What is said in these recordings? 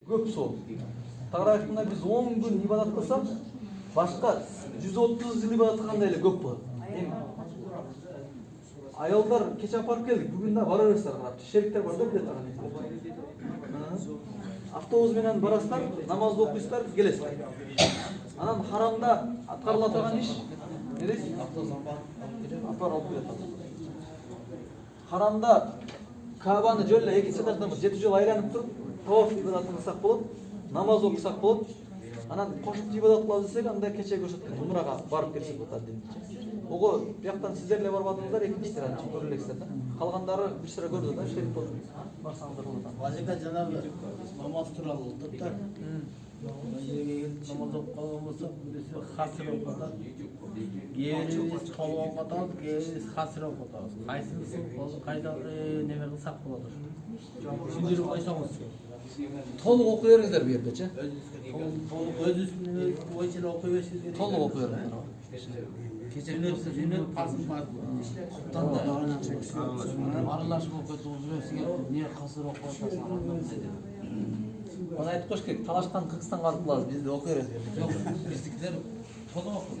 көп соо. Тагыраак айтканда биз 10 күн ибадат кылсак, башка 130 жыл ибадат кылгандай эле көп болот. Аялдар кече апарып келдик, бүгүн да бара бересиздер карап. Шериктер бар да билет алган. Автобус менен барасыздар, намаз окуйсуздар, келесиздер. Анан харамда аткарыла турган иш не дейсиз? Апар алып келет. Харамда Кабаны жөн эле 2 сааттан 7 жыл айланып туруп, таваф ибадатын кылсак болот, намаз окусак болот. Анан кошумча ибадат кылабыз десек, анда кече көрсөткөн умрага барып келсек болот аддинче. Ого, бияктан сиздер эле барбадыңыздар, экинчи анча көрө элексиздер да. Калгандары бир сыра көрдү да, шерик болуп барсаңыздар болот. Вазифа жанагы намаз тууралуу топтор. Намаз окуп калган болсок, бирisi хасыр окуп атат. Кээбирибиз толук окуп атабыз, кээбирибиз хасыр окуп атабыз. Кайсысын кайда неме кылсак болот ошо. Түшүндүрүп койсоңуз. Толук окуй бериңиздер бу жердечи. Өзүнүн боюнча окуй беришиңиз. Толук окуй бериңиздер. Кечелер парсын бар. Аралашып окуп жүрөсүң, не касыр окуп атасың. Аны айтып коюш керек, талашкан Кыргызстанга барып калабыз, бизди окуй бериңиздер. Жок, биздикилер толук окуп.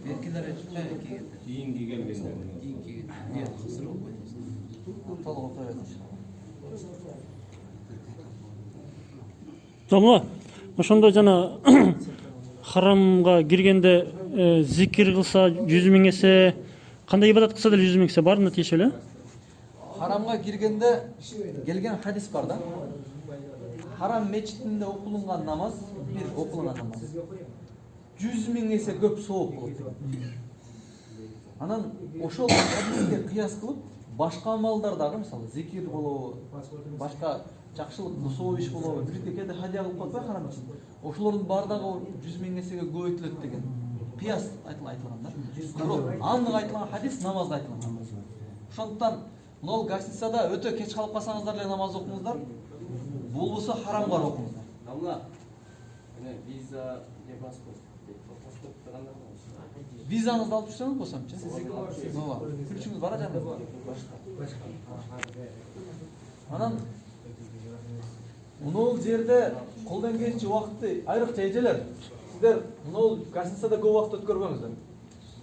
Беркилер кийинки келгенде. Не касыр окуп атасың. Толук окуй бериңиздер. Тамла, ошондо жана харамга киргенде зикир кылса 100 000 эсе, кандай ибадат кылса деле 100 000 эсе барына тийише беле? Харамга киргенде келген хадис бар да. Харам мечитинде окулунган намаз, бир окулунган намаз 100 000 эсе көп сооп болот. Анан ошол хадиске кыяс кылып, башка амалдар дагы, мисалы зикир болобу, башка жакшылык соо иш болобу, бирге кээде хадия кылып коет да харам үчүн. Ошолордун бардыгы 100 000 эсеге көбөйтүлөт деген кыяс айтылган да. Бирок аннык айтылган хадис намазда айтылган. Ошондуктан могул гостиницада өтө кеч калып калсаңыздар эле намаз окуңуздар. Болбосо харамга окуңуздар. Дамла, виза, не паспорт. Паспорт кандай? Визаңызды алып жүрсөңүз болсомчу. Ооба. Күлчүңүз бара жаныңызда. Анан мынол жерде колдон келчи убакытты айрыкча эжелер, сиздер мынол гостиницада көп убакыт өткөрбөңүздөр.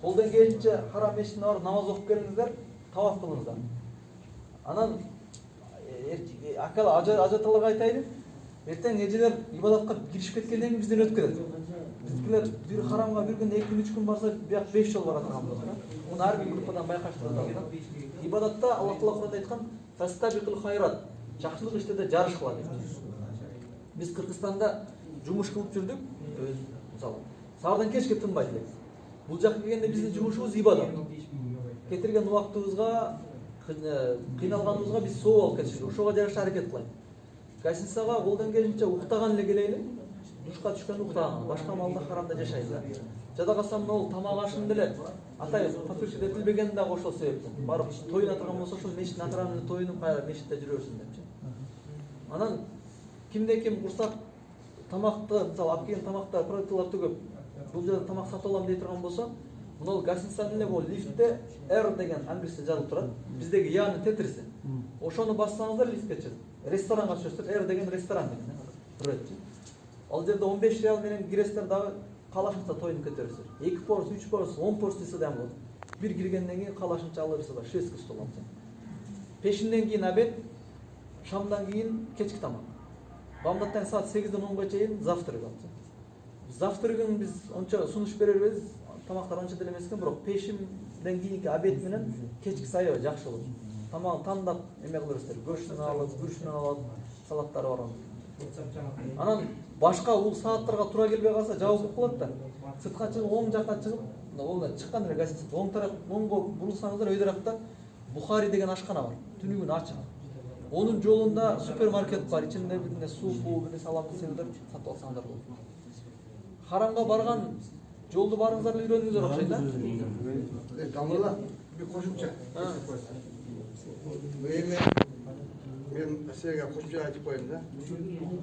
Колдон келчи харам мешитине барып намаз окуп келиңиздер, таваф кылыңыздар. Анан акала ажаталарга айтайын, эртең эжелер ибадатка киришип кеткенден кийин бизден өткөрөт. Биздикилер бир харамга бир күн, 2 күн, 3 күн барса, бияк 5 жол бара турган болот. Муну ар бир группадан байкаштырат. Ибадатта Аллах Таала Кур'анда айткан: "Фастабикул хайрат", жакшылык иштерде жарыш кыла дейт. Биз Кыргызстанда жумуш кылып жүрдүк. Мисалы, саардан кечке тынбай элек. Бул жакка келгенде биздин жумушубуз ибадат. Кетирген убактыбызга, кыйналганыбызга биз соо алып кетишип, ошого жараша аракет кылайын. Гостиницага колдон келишинче уктаган эле келейин. Душка түшкөн уктаган, башка малда харамда жашайбыз. Жада калсам могул тамак ашын деле атай подписка этилбеген дагы ошол себептен. Барып тоюна турган болсо ошол мешиттин атырабында тоюнуп, кайра мешитте жүрө берсин депчи. Анан кимде ким урсак тамакты, мисалы алып келген тамакта продуктылар түгөп, бул жерде тамак сатып алам дей турган болсо, мынол гостиницанын эле бул лифтте R деген англисче жазылып турат. Биздеги яны тетриси. Ошону бассаңыздар лифтке чыгат. Ресторанга түшөсүздөр, R деген ресторан деген. Турат. Ал жерде 15 реал менен киресиздер, дагы калашынча тоюнуп кете бересиздер. 2 порс, 3 порс, 10 порс десе да болот. Бир киргенден кийин калашынча алып берсе да 6 стол алып. Пешинден кийин обед, шамдан кийин кечки тамак. Бамдаттан саат 8-ден 10га чейин завтрак алып. Завтрагын биз онча сунуш бере бербейбиз, тамактар анча деле эмес экен, бирок пешинден кийинки обед менен кечки саябай жакшы болот. Тамагын тандап эме кылырсыздар, көчтөн алып, күрүчтөн алып, салаттары бар. Анан башка бул сааттарга туура келбей калса жабылып калат да. Сыртка чыгып, оң жакка чыгып, ол чыккан эле гостиница. Оң тарап, оңго бурулсаңыздар, өй тарапта Бухари деген ашкана бар. Түнүгүн ачык. Onun жолунда супермаркет бар, ичинде биринде суу, биринде салам кылсаңыздар, сатып алсаңыздар болот. Харамга барган жолду барыңыздар эле үйрөнүңүздөр окшойт да? Дамыла, бир кошумча. Мен силерге кошумча айтып коеюн да.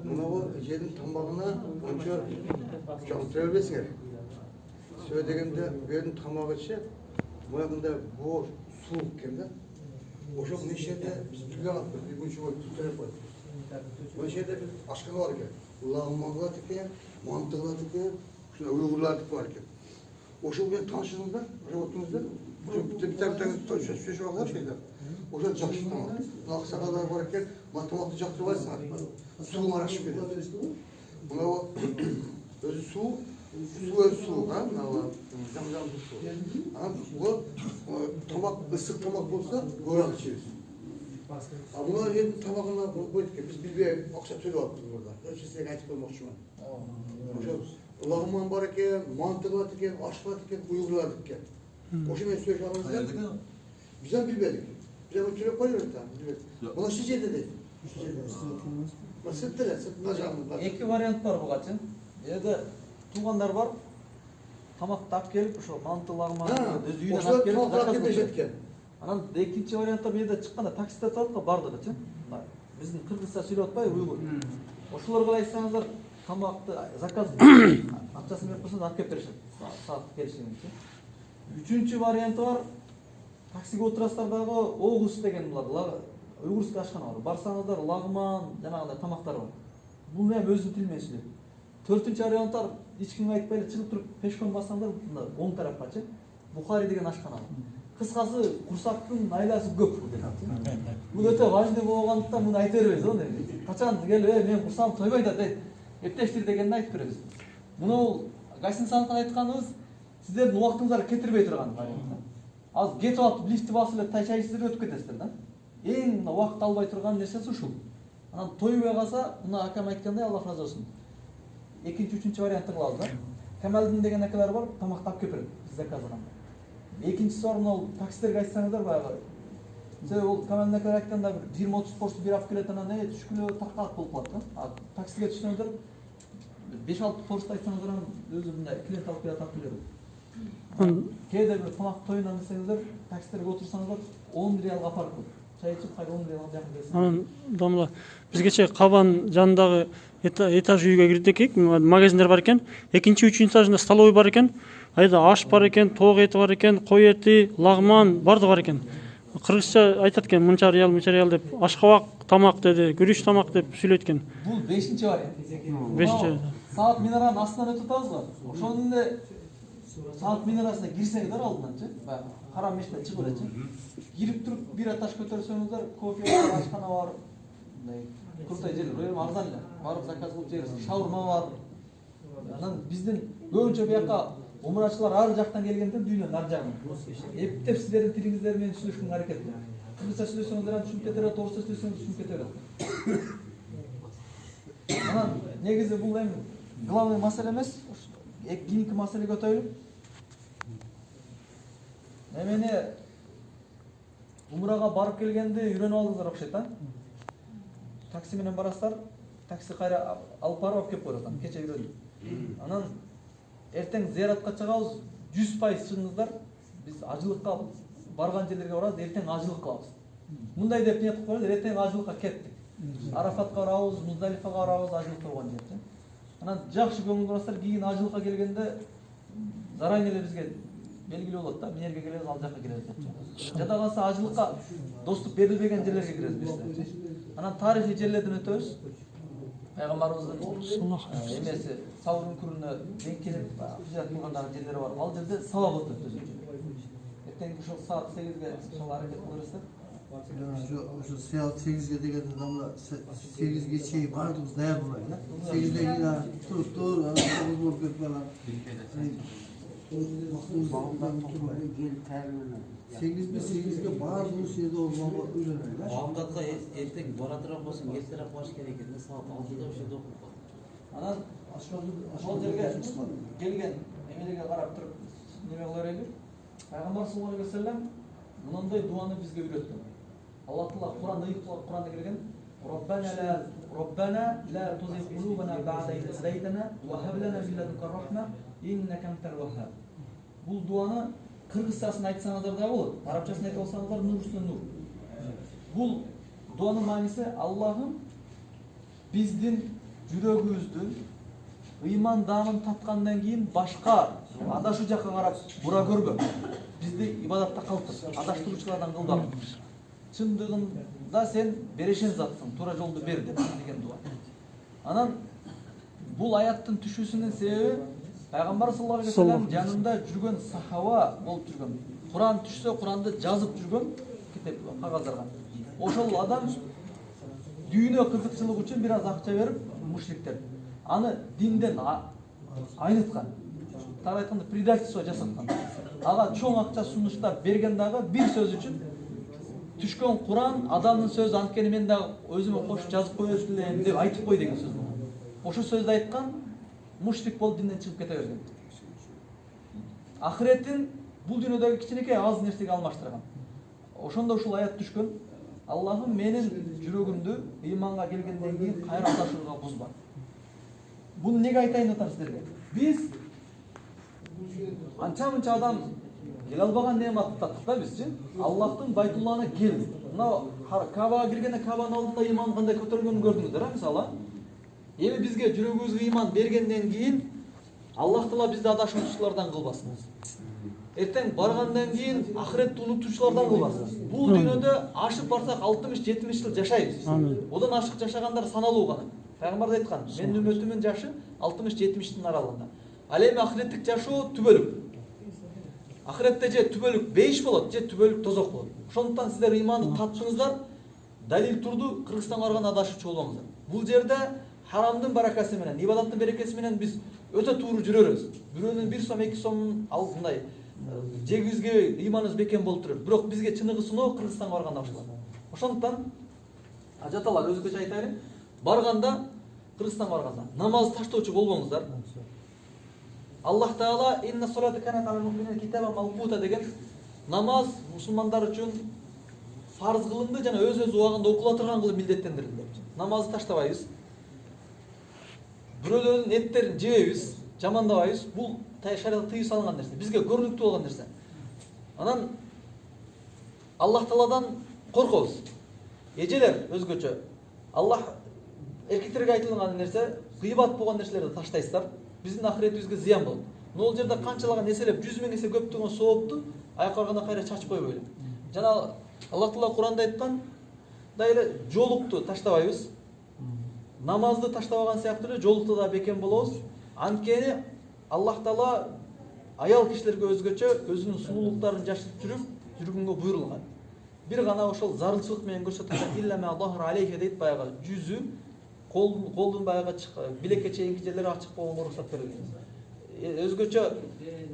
Мына жердин тамагына ончо жалтыра бербесиңер. Сөй дегенде бу жердин тамагычы буягында боор, суу экен да. Ошол мына жерде биз билген алып, бир күнчө бой туттурып коет. Мына жерде бир ашкана бар экен. lağmanlar eкен, mantılar eken, şuna Uygurlar var eкен. Oşu bilen tanışыңızlar, oşu oturunuzlar. Bir tane söz var şeyler. Oşu жақсы tamam. Ақсақалдар бар екен, математика жақтырбайсың артынан. Суың арашып береді. Мынау өзі су өзі су, жам-жамды су. Бұл тамақ, ыстық тамақ болса, go'rak ішесің. Мына енді тамағына қойдық екен, біз білбей ақша төлеп алыппыз burada. Өте сізге айтып қоймақшымын. Lağman var eкен, mantı var eкен, aşk var eкен, Uygurlar eкен. Oşu men söz alınızda. Bizden bilmedik. Bize bu türe koyuyoruz da. Buna şişe dedi. Sıttılar, sıttıracağımız. Эки вариант бар буга чын. Эде туугандар бар. Тамакты алып келип, ошо манты лагман өз үйүнөн алып келип заказ кылышат. Анан экинчи вариантта менде чыкканда таксиде турат го барды да чын. Биздин кыргызча сүйлөп атпай уйгур. Ошолорго айтсаңыздар тамакты заказ акчасын берип койсоң алып келип беришет. Саат келишимин чын. Үчүнчү варианты бар. Таксиге отурасыздар дагы Огус деген булар. Уйгурский ашкана бар. Барсаңыздар лагман жанагындай тамактар бар. Бул эми өзү тил менен сүйлөйт. Төртүнчү вариант бар. Эч кимге айтпай эле чыгып туруп пешком бассаңдар мында оң тарапкачы Бухари деген ашкана бар. Кыскасы курсактын айласы көп деген. Бул өтө важный болгондуктан муну айта беребиз го. Качан келип, мен курсам тойбойт да дейт. Эптештир дегенди айтып беребиз. Муну гостиницаныкын айтканыбыз сиздердин убактыңыздар кетирбей турган вариант. Азыр кетип алып лифти басып эле чай ичсиздер өтүп кетесиздер да. Эң убакыт албай турган нерсеси ушул. Анан тойбой калса, мына акам айткандай Аллах разы болсун. Экинчи, үчүнчү вариантты кылабыз да. Камалдин деген акалар бар, тамакты алып келип берет, биз заказдан. Экинчиси бар, мына таксилерге айтсаңыздар баягы. Себеби ол Камалдин акалар айтканда 20-30 порцию бир алып келет, анан түшкүлө таркалып болуп калат да. Таксиге түшсөңүздөр 5-6 порцию айтсаңыздар анан өзү мындай клиент алып келет, алып келет. Кээде бир тамак тоюнан десеңиздер, таксилерге отурсаңыздар 10 реалга апарып коет. Чай ичип, кайра 10 реалга жакын келсин. Анан домла бизгече Кабан жанындагы этаж үйгө кирдик, магазиндер бар экен. Экинчи, үчүнчү этажында столовый бар экен. Айда аш бар экен, тоок эти бар экен, кой эти, лагман барды бар экен. Кыргызча айтат экен, мынча реал деп, ашкабак тамак деди, күрүч тамак деп сүйлөйт экен. Бул 5-чи вариант. 5-чи. Саат минаранын астынан өтүп атабыз го. Ошонун эле саат минарасына кирсеңиздер алдынан баягы Харам мешиттен чыгып эле кирип туруп бир этаж көтөрсөңүздөр, кофе бар, ашкана бар. Мындай крутой жерлер, эми арзан эле. Барып заказ кылып жейсиз. Шаурма бар. Анан биздин көбүнчө бияка умрачылар ар жактан келгенден дүйнөнүн ар жагынан. Эптеп сиздердин тилиңиздер менен сүйлөшкөнгө аракет кылам. Кыргызча сүйлөсөңүздөр түшүнүп кете берет, орусча сүйлөсөңүз түшүнүп кете берет. Анан негизи бул эми главный маселе эмес, кийинки маселеге өтөлү. Эмени умрага барып келгенди үйрөнүп алдыңыздар окшойт да. Такси менен барасыздар, такси кайра алып барып алып келип коет атам. Кече үйрөндүм. Анан эртең зыяратка чыгабыз, 100% чыгыңыздар. Биз ажылыкка барган жерлерге барабыз, эртең ажылык кылабыз. Мындай деп ниет кылып коебуз, эртең ажылыкка кеттик. Арафатка барабыз, Муздалифага барабыз, ажылык болгон жер. Анан жакшы көңүл бурасыздар, кийин ажылыкка келгенде заранее эле бизге белгилүү болот да, мен жерге келебиз, ал жакка киребиз деп. Жада калса ажылыкка доступ берилбеген жерлерге киребиз. Анан тарыхый жерлерден өтөбүз. Пайгамбарыбыздын эмеси Саурун күрүнө denk келип, хижрат кылгандагы жерлери бар. Ал жерде сабак өтөт. Эртең ушул саат 8ге ошол аракет кылырсыздар. Şu saat 8'e de geldi adamla 8 geçeyi bardımız dayanmıyor. 8'de yine tutur, anamız vurgur falan. 8'e bardımız şeyde olmama ürünler. Bağımdakka ertek baratıraq olsun, erterak baş gerekende saat 6'da bir şeyde okup kaldı. Анан ошол жерге келген эмелерге карап туруп неме кыла берели. Пайгамбар саллаллаху алейхи ва саллям мындай дуаны бизге үйрөттү. Аллах Таала Кур'анда келген: Rabbana la tuzigh qulubana ba'da idh hadaytana wa hab lana min ladunka rahma innaka antal wahhab. Бул дуаны кыргызчасын айтсаңыздар да болот. Арабчасын айтып алсаңыздар нур үстүнө нур. Бул дуанын мааниси Аллахым биздин жүрөгүбүздүн ыйман даамын тапкандан кийин башка адашуу жакка карап бура көрбө. Бизди ибадатта калтыр, адаштыруучулардан кылбагын. Чындыгында сен берешен затсың, туура жолду бер деген дуа. Анан Бул аяттын түшүүсүнүн себеби пайгамбар саллаллаху алейхи вассалам жанында жүргөн сахаба болуп жүргөн. Куран түшсө Куранды жазып жүргөн китеп кагаздарга. Ошол адам дүйнө кызыкчылык үчүн бир аз акча берип мушриктер аны динден айныткан. Тағы айтканда предательство жасаткан. Ага чоң акча сунуштап берген дагы бир сөз үчүн түшкөн Куран адамдын сөзү, анткени мен дагы өзүмө кошуп жазып коет элем деп айтып кой деген сөз. Ошол сөздү айткан мушрик болуп динден чыгып кете берген. Ахиреттин бул дүйнөдөгү кичинекей аз нерсеге алмаштырган. Ошондо ушул аят түшкөн. Аллахым менин жүрөгүмдү ыйманга келгенден кийин кайра адашууга бузба. Буну неге айтайын атам силерге? Биз анча-мынча адам келе албаган неаматты таттык да бизчи. Аллахтын Байтуллахына келдик. Мына Кабага киргенде Кабанын алдында ыйман кандай көтөрүлгөнүн көрдүңүздөр, мисалы. Эми бизге жүрөгүбүзгө ыйман бергенден кийин Аллах Таала бизди адашуучулардан кылбасын. Эртең баргандан кийин ахиретти унутуучулардан кылбасын. Бул дүйнөдө ашып барсак 60-70 жыл жашайбыз. Одан ашык жашагандар саналуу гана. Пайгамбар айткан, менин үммөтүмүн жашы 60-70 аралыгында. Ал эми ахиреттик жашоо түбөлүк. Ахиретте же түбөлүк бейиш болот, же түбөлүк тозок болот. Ошондуктан сиздер ыйманды таптыңыздар, далил турду, Кыргызстанга барганда адашуучу болбоңуздар. Бул жерде харамдын баракасы менен, ибадаттын берекеси менен биз өтө тууру жүрөрбүз. Бирөөнүн 1 сом, 2 сомун алдындай жегибизге ыйманыбыз бекем болуп турат. Бирок бизге чыныгы сыноо Кыргызстанга барганда башталат. Ошондуктан ажаталар өзгөчө айтайын. Барганда, Кыргызстанга барганда намаз таштоочу болбоңуздар. Аллах Таала инна солата канат алал муъминина китаба мавкута деген намаз мусулмандар үчүн фарз кылынды жана өз убагында окула турган кылып милдеттендирилди. Намазды таштабайбыз. Бирөөлөрдүн эттерин жебейбиз, жамандабайбыз. Бул шариатта тыюу салынган нерсе, бизге көрүнүктүү болгон нерсе. Анан Аллах Тааладан коркобуз. Эжелер өзгөчө. Аллах эркектерге айтылган нерсе, гыйбат болгон нерселерди таштайсыздар. Биздин ахиретибизге зыян болот. Но жерде канчалаган эселеп 100 000 эсе көптөгөн соопту аяк барганда кайра чачып койбойлу. Жана Аллах Таала Куранда айткан, эле жолукту таштабайбыз. Намазды таштабаган сыяктуу эле жолукту да бекем болобуз. Анткени Аллах Таала аял кишилерге өзгөчө өзүнүн сулуулуктарын жашырып жүргөнгө буйрулган. Бир гана ошол зарылчылык менен көрсөткөн иллама Аллаху алейхи дейт, баягы жүзү колдун баягы билекке чейинки жерлери ачык болгонго уруксат берилген. Өзгөчө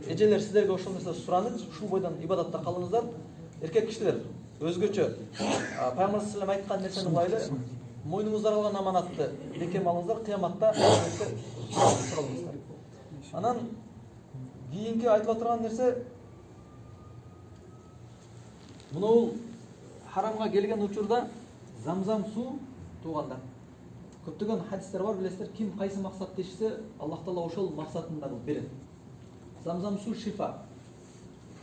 эжелер сиздерге ошол нерсе сураныч, ушул бойдон ибадатта калыңыздар. Эркек кишилер өзгөчө Пайгамбар саллаллаху алейхи ва саллям айткан нерсени кылайлы. Мойнуңуздар алган аманатты бекем алыңыздар, кыяматта суралыңыздар. Анан кийинки айтыла турган нерсе мынау харамга келген учурда замзам суу туугандар. Көптөгөн хадистер бар, билесиздер, ким кайсы максатты ишсе, Аллах Таала ошол максатында берет. Замзам суу шифа.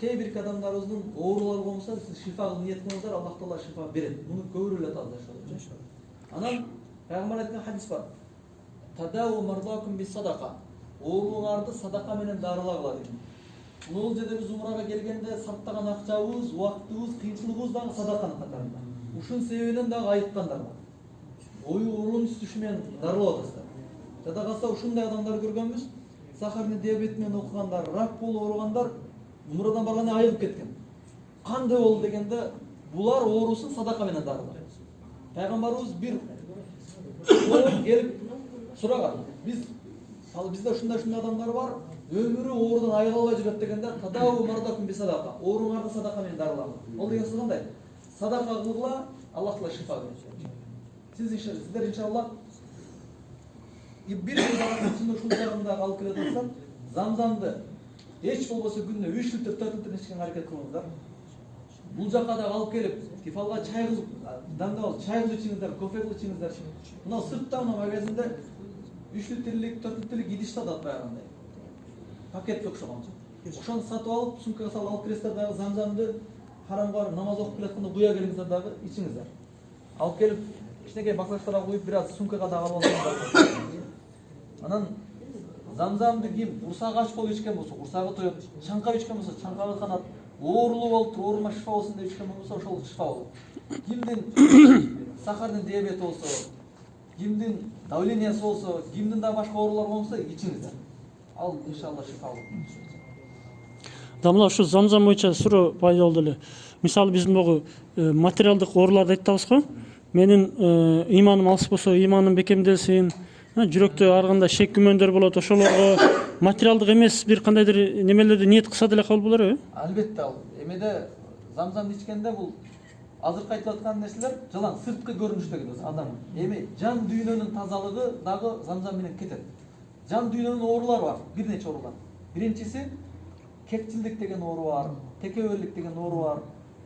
Кээ бир адамдарыбыздын оорулары болсо, сиз шифа кылып ниет кылыңыздар, Аллах Таала шифа берет. Муну көбүрөлөт алышат. Анан пайгамбар айткан хадис бар. Тадау мардакум бис садака. Ооруларды садака менен дарылагыла деген. Бул жерде биз умрага келгенде сарптаган акчабыз, убактыбыз, кыйынчылыгыбыз дагы садаканын катарында. Ушун себебинен дагы айткандар бар. Оюрун түшү менен дарылап атасыздар. Жада калса ушундай адамдар көргөнбүз. Сахарный диабет менен окугандар, рак болуп ооругандар умрадан барганда айыгып кеткен. Кандай болду дегенде, булар оорусун садака менен дарылар. Пайгамбарыбыз бир келип сураган. Бизде ушундай адамдар бар, өмүрү оорудан айыга албай жүрөт дегенде, тадау мардакум би садака. Ооруңарды садака менен дарылагыла. Ол деген сөз кандай? Садака кылгыла, Аллах Таала шифа берет. Сиздер иншаллах бир жылдын ушул жагында алып келе жатсам, замзамды эч болбосо күнүнө 3 литр 4 литр ичкенге аракет кылыңыздар. Бул жакка да алып келип, кефалга чай кылып, дандап алып чай кылып ичиңиздер, кофе кылып ичиңиздер. Мына сыртта мына магазинде 3 литрлик, 4 литрлик идиш сатат баягындай. Пакетке окшогон. Ошону сатып алып, сумкага салып алып киресиздер дагы замзамды харамга намаз окуп келатканда куя келиңиздер дагы ичиңиздер. Алып келип кичинекей баклажкага куюп бир аз сумкага дагы алып алыңыздар. Анан замзамды ким урсагы ач болуп ичкен болсо, урсагы тоет, чаңкап ичкен болсо, чаңкагы канат, оорулуу болуп, оорума шифа болсун деп ичкен болсо, ошол шифа болот. Кимдин сахардын диабети болсо, кимдин давлениясы болсо, кимдин да башка оорулар болсо ичиңиздер. Ал иншалла шифа болот. Да мына ушу замзам боюнча суроо пайда болду эле. Мисалы биздин могу материалдык ооруларды айтабыз го. Менин иманым алыс болсо, иманым бекемделсин. Жүрөктө ар кандай шек күмөндөр болот, ошолорго материалдык эмес бир кандайдыр немелерди ниет кылса деле кабыл болор, Албетте ал эмеде замзамды ичкенде бул азыркы айтылып аткан нерселер жалаң сырткы көрүнүштөгү адам. Эми жан дүйнөнүн тазалыгы дагы замзам менен кетет. Жан дүйнөнүн оорулары бар, бир нече оорулар. Биринчиси кекчилдик деген оору бар, текеберлик деген оору бар,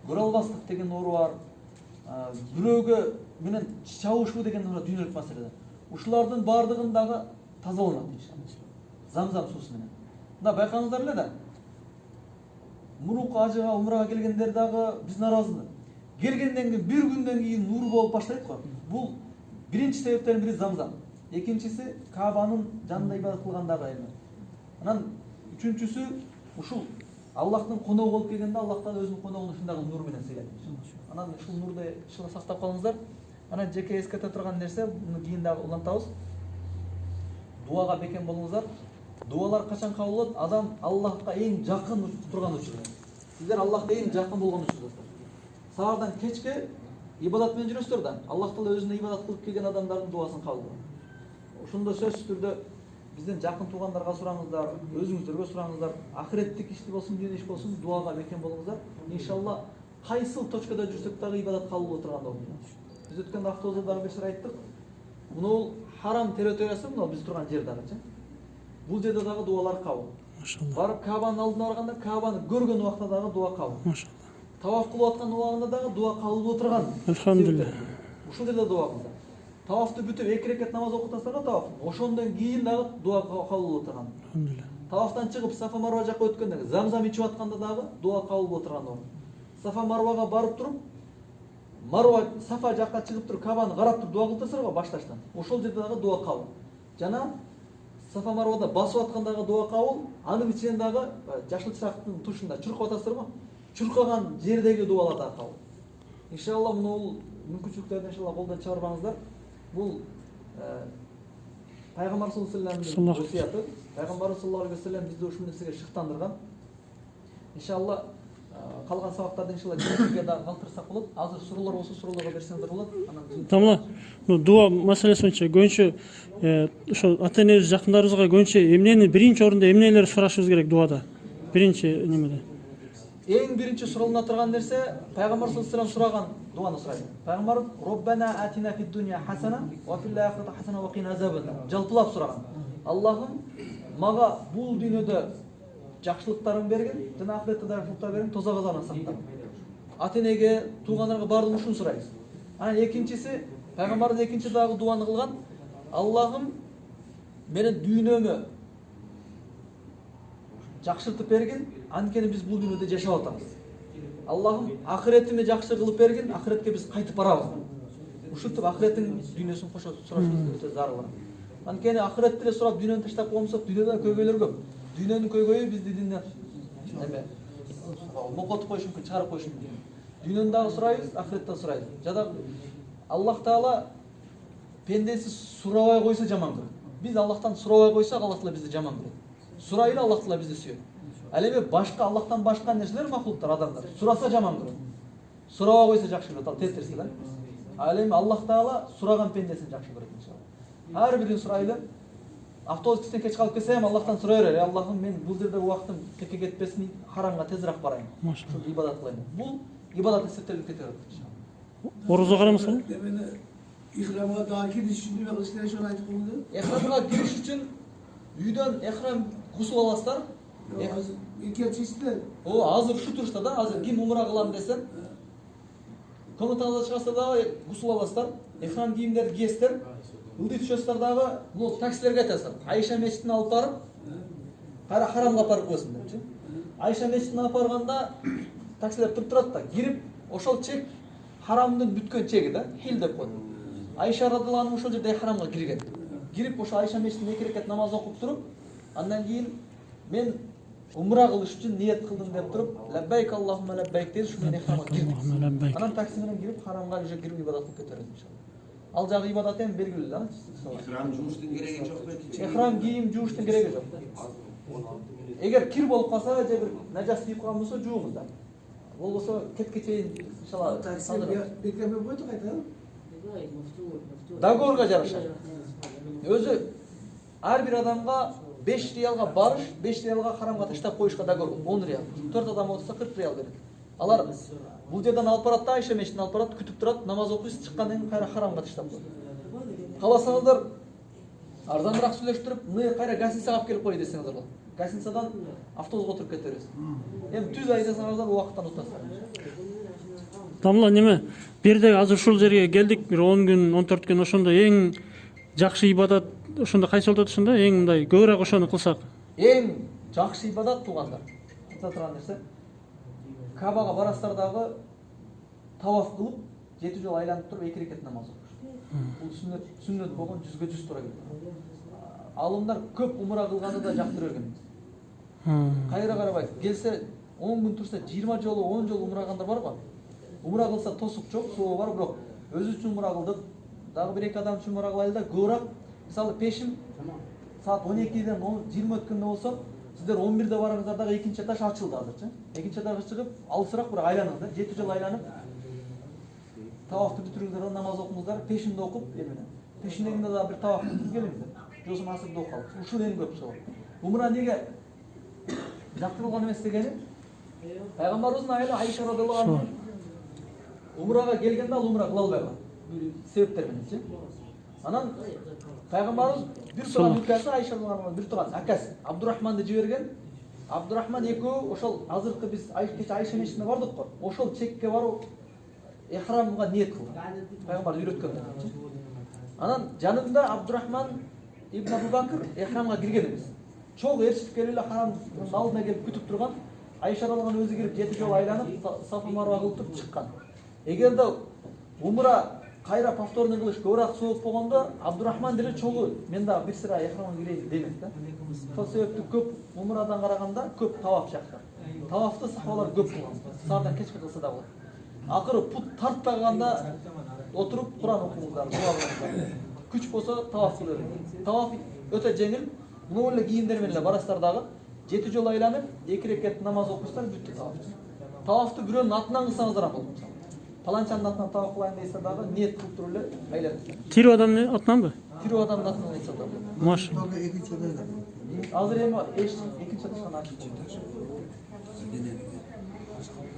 көрө албастык деген оору бар, бирөөгө менен чабышуу деген дүйнөлүк маселе. Ушулардын баардыгын дагы тазаланат иншалла. Замзам суусу менен. Мына байкаңыздар эле да. Мурунку ажыга, умрага келгендер дагы биздин арабызда. Келгенден кийин бир күндөн кийин нур болуп баштайт го. Бул биринчи себептердин бири замзам. Экинчиси Каабанын жанында ибадат кылгандагы эми. Анан үчүнчүсү ушул Аллахтын коногу болуп келгенде Аллахтан өзүнүн коногун ушундагы нур менен сыйлайт. Анан ушул нурду иншалла сактап калыңыздар. Анан жеке эскерте турган нерсе, муну кийин дагы улантабыз. Дуага бекем болуңуздар. Дуалар качан кабыл болот? Адам Аллахка эң жакын турган учурда. Сиздер Аллахка эң жакын болгон учурда. Саардан кечке ибадат менен жүрөсүздөр да. Аллах Таала өзүнө ибадат кылып келген адамдардын дуасын кабыл кылат. Ошондо сөзсүз түрдө бизден жакын туугандарга сураңыздар, өзүңүздөргө сураңыздар. Ахиреттик ишти болсун, дүйнө иш болсун, дуага бекем болуңуздар. Иншалла кайсыл точкада жүрсөк дагы ибадат кабыл боло турган болот. Biz өткөн автобуста дагы бир сыр айттык. Муну харам территориясы, мына биз турган жер дагычы. Бул жерде дагы дуалар кабыл. Машалла. Барып Каабанын алдына барганда Каабаны көргөн убакта дагы дуа кабыл. Машалла. Таваф кылып аткан убагында дагы дуа кабыл боло турган. Элхамдулилlah. Ушул жерде дуа кылса. Тавафты бүтүп 2 рекат намаз окутасыздар таваф. Ошондон кийин дагы дуа кабыл боло турган. Элхамдулилlah. Тавафтан чыгып Сафа Марва жакка өткөндө замзам ичип атканда дагы дуа кабыл боло турган орун. Сафа Марвага барып туруп Марва Сафа жакка чыгып туруп Каабаны карап туруп дуа кылдырсыздар го башташтан. Ошол жерде дагы дуа кабыл. Жана Сафа Марвада басып аткандагы дуа кабыл, анын ичинен дагы жашыл чырактын тушунда чуркап атасыздар го. Чуркаган жердеги дуалар да кабыл. Иншалла муну мүмкүнчүлүктөрдү иншалла колдон чыгарбаңыздар. Бул Пайгамбар саллаллаху алейхи ва саллямдын васияты. Пайгамбар саллаллаху алейхи ва саллям бизди ушул нерсеге шыктандырган. Иншалла калган сабактарды иншалла келечекке дагы калтырсак болот. Азыр суроолор болсо суроолорго берсеңиздер болот. Анан Тамла, ну дуа маселеси боюнча көбүнчө ошо ата энебиз жакындарыбызга көбүнчө эмнени биринчи орунда эмнелерди сурашыбыз керек дуада? Биринчи немеде. Эң биринчи суралына турган нерсе Пайгамбар саллаллаху алейхи ва саллям сураган дуаны сурайт. Пайгамбар Роббана атина фид дунья хасана ва фил ахирати хасана ва кина азабан. Жалпылап сураган. Аллахым мага бул дүйнөдө жакшылыктарын берген, жана ахиретте дагы жакшылыктар берген, тозак азабынан сактап. Ата-энеге, туугандарга бардыгын ушуну сурайбыз. Анан экинчиси, Пайгамбардын экинчи дагы дуаны кылган, Аллахым менин дүйнөмө жакшыртып берген, анткени биз бул дүйнөдө жашап атабыз. Аллахым ахиретиме жакшы кылып берген, ахиретке биз кайтып барабыз. Ушинтип ахиреттин дүйнөсүн кошо сурашыбыз өтө зарыл. Анткени ахиретти эле сурап дүйнөнү таштап коймосок, дүйнөдө көйгөйлөр көп. Дүйнөнүн көйгөйү бизди дүйнөдөн эме мокотуп коюшу мүмкүн, чыгарып коюшу мүмкүн. Дүйнөнү дагы сурайбыз, ахиреттен сурайбыз. Жада Аллах Таала пендеси сурабай койсо жаман көрөт. Биз Аллахтан сурабай койсок, Аллах Таала бизди жаман көрөт. Сурайлы, Аллах Таала бизди сүйөт. Ал эми башка Аллахтан башка нерселер махлуктар, адамдар сураса жаман көрөт. Сурабай койсо жакшы көрөт, ал тез-тез да. Ал эми Аллах Таала сураган пендесин жакшы көрөт иншалла. Ар бирин сурайлы. Автобус кичтен кеч калып келсем, Аллахтан сурай берер. Аллахым, мен бул жерде убактым текке кетпесин, харамга тезирээк барайын. Ушул ибадат кылайын. Бул ибадат эсептелип кете берет иншалла. Орузга карамаса? Demene ihramga daha giriş için bir alışveriş şunu aytıp oldu. Эхрамга кириш үчүн үйдөн эхрам гусул аласыздар. İlk çeşitli. Азыр ушу турушта да, азыр ким умра кылам десем, комнатаңыздан чыгасыздар дагы гусул аласыздар, эхрам кийимдерди кийесиздер. Ылдый түшөсүздөр дагы, бул таксилерге айтасыздар. Айша мечитине алып барып, кара харамга алып барып коесуң депчи. Айша мечитине алып барганда таксилер туруп турат да, кирип, ошол чек харамдын бүткөн чеги да, хил деп коет. Айша радыйаллаху анха ошол жерде харамга кирген. Кирип ошо Айша мечитине 2 рекат намаз окуп туруп, андан кийин мен умра кылыш үчүн ниет кылдым деп туруп, лаббайк Аллахумма лаббайк деп ушу менен харамга кирди. Анан такси менен кирип харамга уже кирип ибадат кылып кетерет иншалла. ал жагы ибадат эми белгилүү да. İhram жууштун кереги жок белки. Эхрам кийим жууштун кереги жок. Эгер кир болуп калса же бир нажас тийип калган болсо жууңуз да. Болбосо кетке чейин иншалла Beklemek koydu kaydı. договорга жараша. Өзү ар бир адамга 5 реалга барыш, 5 реалга харамга таштап коюшка договор 10 реал. 4 адам болса 40 реал берет. Алар бул жерден алып барат да, Айша мешитине алып барат, күтүп турат, намаз окуйсуз, чыккандан кийин кайра харамга таштап коет. Каласаңыздар арзаныраак сүйлөштүрүп, мына кайра гостиницага алып келип кой десеңиздер болот. Гостиницадан автобусга отуруп кете бересиз. Эми түз айдасаңыздар убакыттан утасыздар. Тамла неме? Бу жерде азыр ушул жерге келдик, бир 10 күн, 14 күн ошондо эң жакшы ибадат ошондо кайсы болот ошондо? Эң мындай көбүрөөк ошону кылсак. Эң жакшы ибадат туугандар. Айта турган нерсе, Кабага барасыздар дагы таваф кылып, 7 жолу айланып туруп 2 рекет намаз окуш. Бул сүннөт болгон 100% туура келет. Алымдар көп умра кылганды да жактыра берген. Кайра карабайт. Келсе 10 күн турса 20 жолу, 10 жолу умра кылгандар бар го. Умра кылса тосук жок, сообу бар, бирок өзү үчүн умра кылдык. Дагы бир эки адам үчүн умра кылайлы да, көбүрөөк. Мисалы пешим саат 12ден 20 өткөндө болсо, сиздер 11де барыңыздар дагы экинчи этаж ачылды азырчы. Экинчи этажга чыгып, алысыраак бир айланыңыз да, 7 жолу айланып, тавафты бүтүрүңүздөр, намаз окуңуздар, пешимди окуп, эмне. Пешимден да бир таваф бүтүрүп келиңиздер. Жосун асырды окуп калып. Ушул эң көп соо. Умра неге жактырылган эмес дегени? Пайгамбарыбыздын айылы Айша радыйаллаху анха умрага келгенде ал умра кыла албай калган. Себептер мененчи. Анан пайгамбарыбыз бир тууган өлкөсү Айша радыйаллаху анха бир тууган акасы Абдурахманды жиберген. Абдурахман экөө ошол азыркы биз кече Айша мешитине бардык го. Ошол чекке барып эхрамга ниет кылды. Пайгамбар үйрөткөн. Анан жанында Абдурахман ибн Абу Бакр эхрамга кирген эмес. Чоң ээрчитип келип эле харамдын алдына келип күтүп турган. Айша радыйаллаху анха өзү кирип 7 жолу айланып, Сафа Марва кылып туруп чыккан. Эгерде умра кайра повторный кылыш көбүрөөк сооп болгондо Абдурахман деле чогуу мен дагы бир сыра эхрамга кирейин демек да. Сол себептен көп умрадан караганда көп таваф жакты. Тавафты сахабалар көп кылган. Саардан кечке кылса да болот. Акыры пут тартпаганда отуруп Куран окуңуздар, дуа кылыңыздар. Күч болсо таваф кылып. Таваф өтө жеңил. Мына эле кийимдер менен эле барасыздар дагы 7 жолу айланып, 2 рекет намаз окуйсуздар, бүттү таваф. Тавафты бирөөнүн атынан кылсаңыздар да болот. Паланчанын атынан таваф кылайын дейсиздер дагы ниет кылып туруп эле айланыңыздар. Тирүү адамдын атынанбы? Тирүү адамдын атынан айтса да болот. Маш. Азыр эми экинчи этаждан ачып.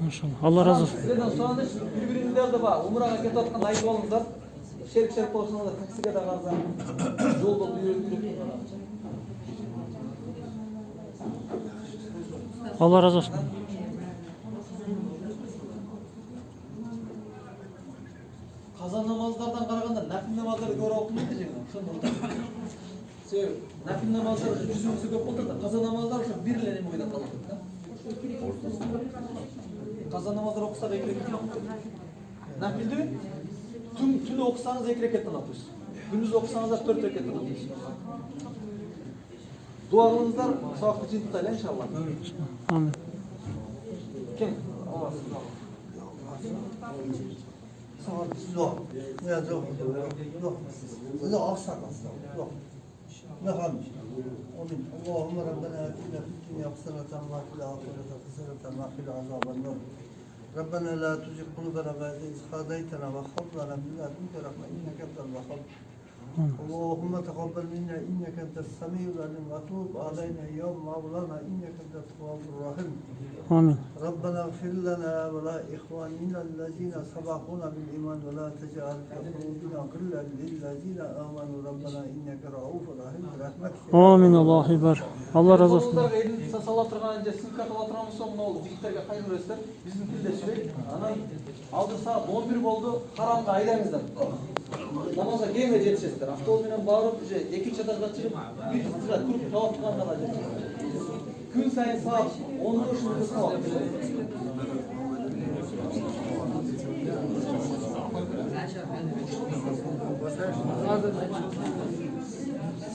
Машалла. Алла разы болсун. Сиздерден сураныш бири-бириңиздерди ба умрага кетип атканда айтып алыңыздар. Шерик болсоңуздар таксиге да карзан. Жолдо үйрөтүп. Алла разы болсун. Каза намаздардан караганда нафил намаздарды көбүрөөк окумайт жеңил. Ошондо себеби нафил намаздар жүзүңүзгө көп болот да. Каза намаздар ошо бир эле неме бойдон калат да. Каза намаздар окусак 2 рекет окуйт. Нафилди түнү окусаңыз 2 рекеттен окуйсуз. Күндүз окусаңыздар 4 рекеттен окуйсуз. Дуа кылыңыздар, сабакты жыйынтыктайлы иншалла. Амин. Ким? Yok. Ya yok. Yok. Öyle alsak. Yok. Ne kalmış? Onun Allahümme Rabbena atina fid dunya haseneten ve fil ahireti haseneten ve qina azaban nar. Rabbena la tuzigh qulubana ba'da idh hadaytana ve hab lana min ladunka rahmatan innaka antal wahhab. اللهم تقبل منا انك انت السميع العليم وتوب علينا يوم مولانا انك انت التواب الرحيم. Amin. ربنا اغفر لنا ولاخواننا الذين سبقونا بالايمان ولا تجعل في قلوبنا غلا للذين امنوا ربنا انك رؤوف رحيم برحمتك. Amin. Allahu ekber. Allah razı olsun. Bolsуздар элин сала турган же сынка кыла турганбыз соң мына болду. Жигиттерге кайрылып бересиздер. Биздин тилде сүйлөйт. Анан азыр саат 11 болду. Харамга айлаңыздар. Намазга кийинге жетишесиздер. Автобус менен барып, уже экинчи этажга чыгып, бир кызга күрүп тавап кылганда да жетишесиздер. Күн сайын саат 10-да ушундай сабак.